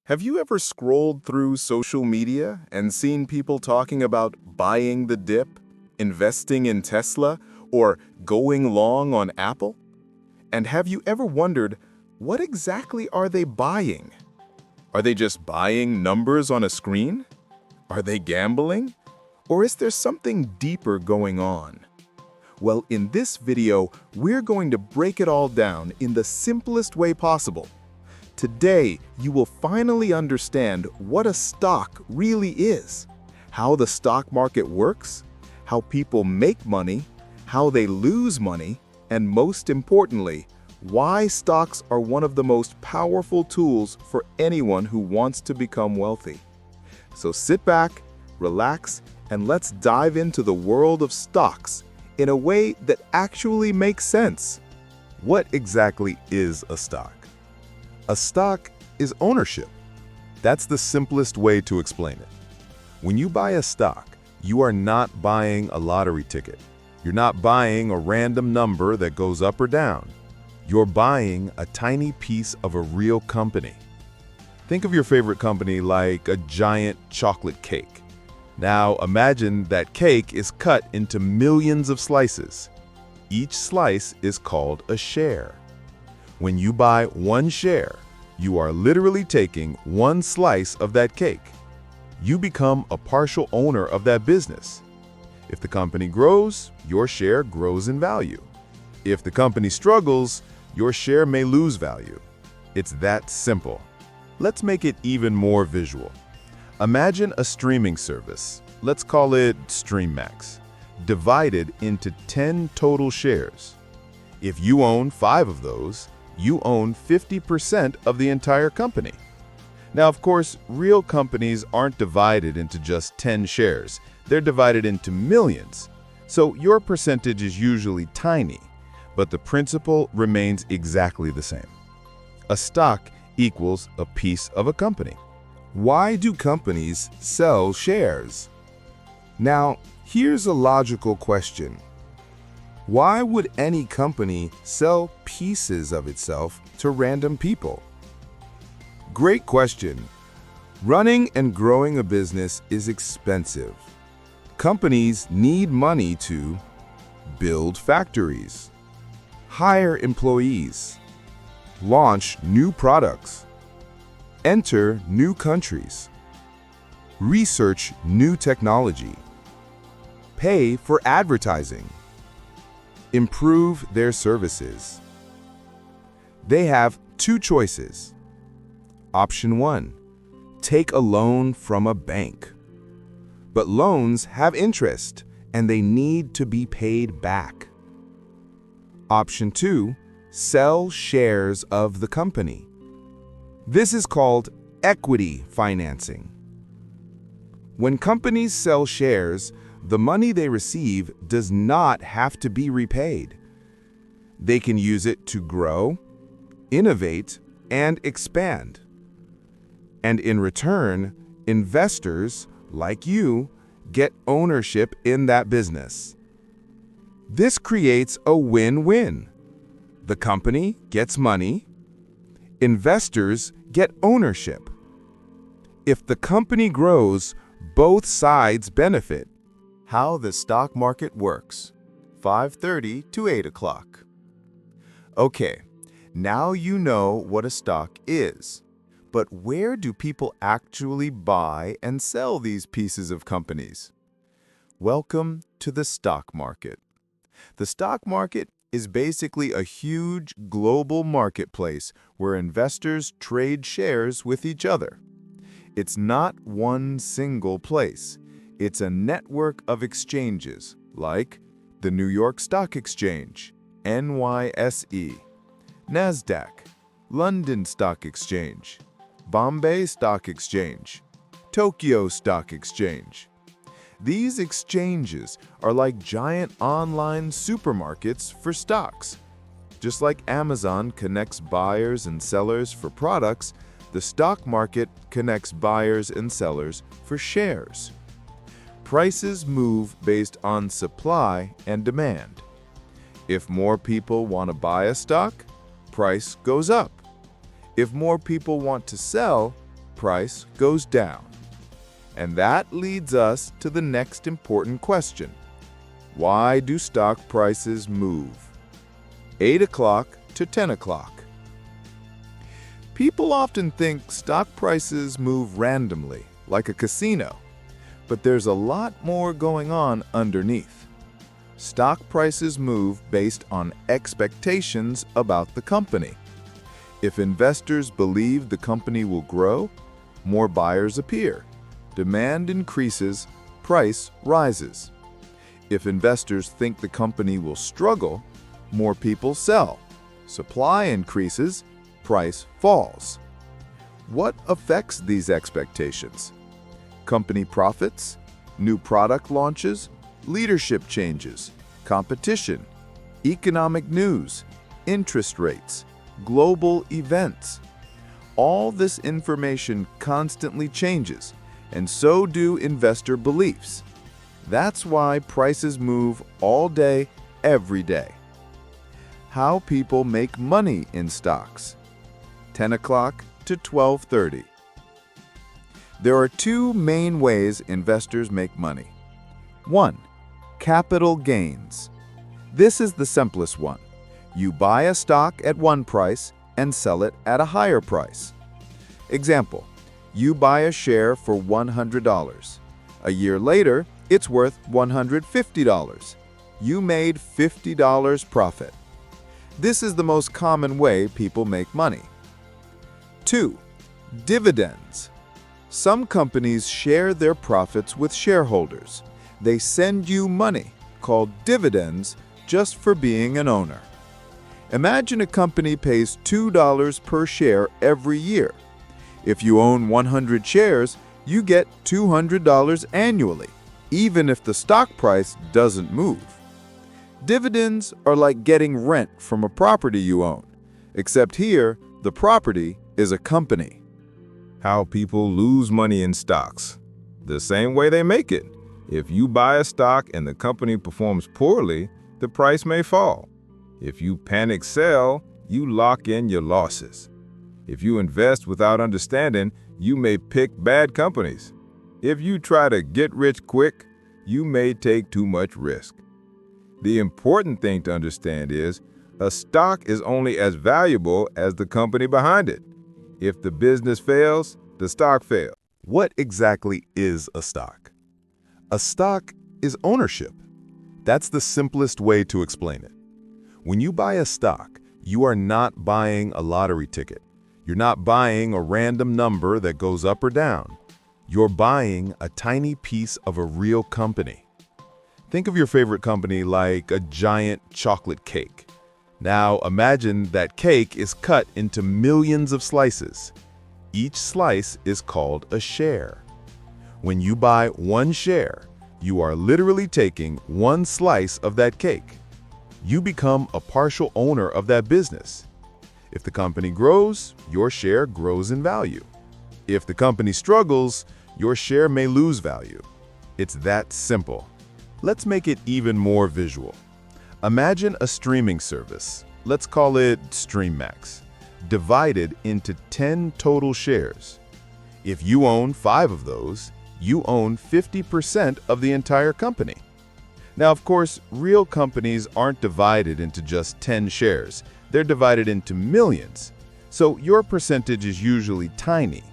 Have you ever scrolled through social media and seen people talking about buying the dip, investing in Tesla, or going long on Apple? And have you ever wondered, what exactly are they buying? Are they just buying numbers on a screen? Are they gambling? Or is there something deeper going on? Well, in this video, we're going to break it all down in the simplest way possible. Today, you will finally understand what a stock really is, how the stock market works, how people make money, how they lose money, and most importantly, why stocks are one of the most powerful tools for anyone who wants to become wealthy. So sit back, relax, and let's dive into the world of stocks in a way that actually makes sense. What exactly is a stock? A stock is ownership. That's the simplest way to explain it. When you buy a stock, you are not buying a lottery ticket. You're not buying a random number that goes up or down. You're buying a tiny piece of a real company. Think of your favorite company like a giant chocolate cake. Now imagine that cake is cut into millions of slices. Each slice is called a share. When you buy one share, you are literally taking one slice of that cake. You become a partial owner of that business. If the company grows, your share grows in value. If the company struggles, your share may lose value. It's that simple. Let's make it even more visual. Imagine a streaming service, let's call it StreamMax, divided into 10 total shares. If you own 5 of those, you own 50% of the entire company. Now, of course, real companies aren't divided into just 10 shares. They're divided into millions. So your percentage is usually tiny, but the principle remains exactly the same. A stock equals a piece of a company. Why do companies sell shares? Now, here's a logical question. Why would any company sell pieces of itself to random people? Great question. Running and growing a business is expensive. Companies need money to build factories, hire employees, launch new products, enter new countries, research new technology, pay for advertising, improve their services. They have 2 choices. Option 1, take a loan from a bank. But loans have interest and they need to be paid back. Option 2, sell shares of the company. This is called equity financing. When companies sell shares, the money they receive does not have to be repaid. They can use it to grow, innovate, and expand. And in return, investors, like you, get ownership in that business. This creates a win-win. The company gets money, investors get ownership. If the company grows, both sides benefit. How the stock market works, 5:30 to 8 o'clock. Okay, now you know what a stock is. But where do people actually buy and sell these pieces of companies? Welcome to the stock market. The stock market is basically a huge global marketplace where investors trade shares with each other. It's not one single place. It's a network of exchanges like the New York Stock Exchange, NYSE, NASDAQ, London Stock Exchange, Bombay Stock Exchange, Tokyo Stock Exchange. These exchanges are like giant online supermarkets for stocks. Just like Amazon connects buyers and sellers for products, the stock market connects buyers and sellers for shares. Prices move based on supply and demand. If more people want to buy a stock, price goes up. If more people want to sell, price goes down. And that leads us to the next important question. Why do stock prices move? 8 o'clock to 10 o'clock. People often think stock prices move randomly, like a casino. But there's a lot more going on underneath. Stock prices move based on expectations about the company. If investors believe the company will grow, more buyers appear. Demand increases, price rises. If investors think the company will struggle, more people sell. Supply increases, price falls. What affects these expectations? Company profits, new product launches, leadership changes, competition, economic news, interest rates, global events. All this information constantly changes, and so do investor beliefs. That's why prices move all day, every day. How people make money in stocks. 10 o'clock to 12:30. There are two main ways investors make money. 1. Capital gains. This is the simplest one. You buy a stock at one price and sell it at a higher price. Example, you buy a share for $100. A year later, it's worth $150. You made $50 profit. This is the most common way people make money. 2. Dividends. Some companies share their profits with shareholders. They send you money, called dividends, just for being an owner. Imagine a company pays $2 per share every year. If you own 100 shares, you get $200 annually, even if the stock price doesn't move. Dividends are like getting rent from a property you own, except here, the property is a company. How people lose money in stocks. The same way they make it. If you buy a stock and the company performs poorly, the price may fall. If you panic sell, you lock in your losses. If you invest without understanding, you may pick bad companies. If you try to get rich quick, you may take too much risk. The important thing to understand is, a stock is only as valuable as the company behind it. If the business fails, the stock fails. What exactly is a stock? A stock is ownership. That's the simplest way to explain it. When you buy a stock, you are not buying a lottery ticket. You're not buying a random number that goes up or down. You're buying a tiny piece of a real company. Think of your favorite company like a giant chocolate cake. Now imagine that cake is cut into millions of slices. Each slice is called a share. When you buy one share, you are literally taking one slice of that cake. You become a partial owner of that business. If the company grows, your share grows in value. If the company struggles, your share may lose value. It's that simple. Let's make it even more visual. Imagine a streaming service, let's call it StreamMax, divided into 10 total shares. If you own 5 of those, you own 50% of the entire company. Now, of course, real companies aren't divided into just 10 shares. They're divided into millions. So your percentage is usually tiny.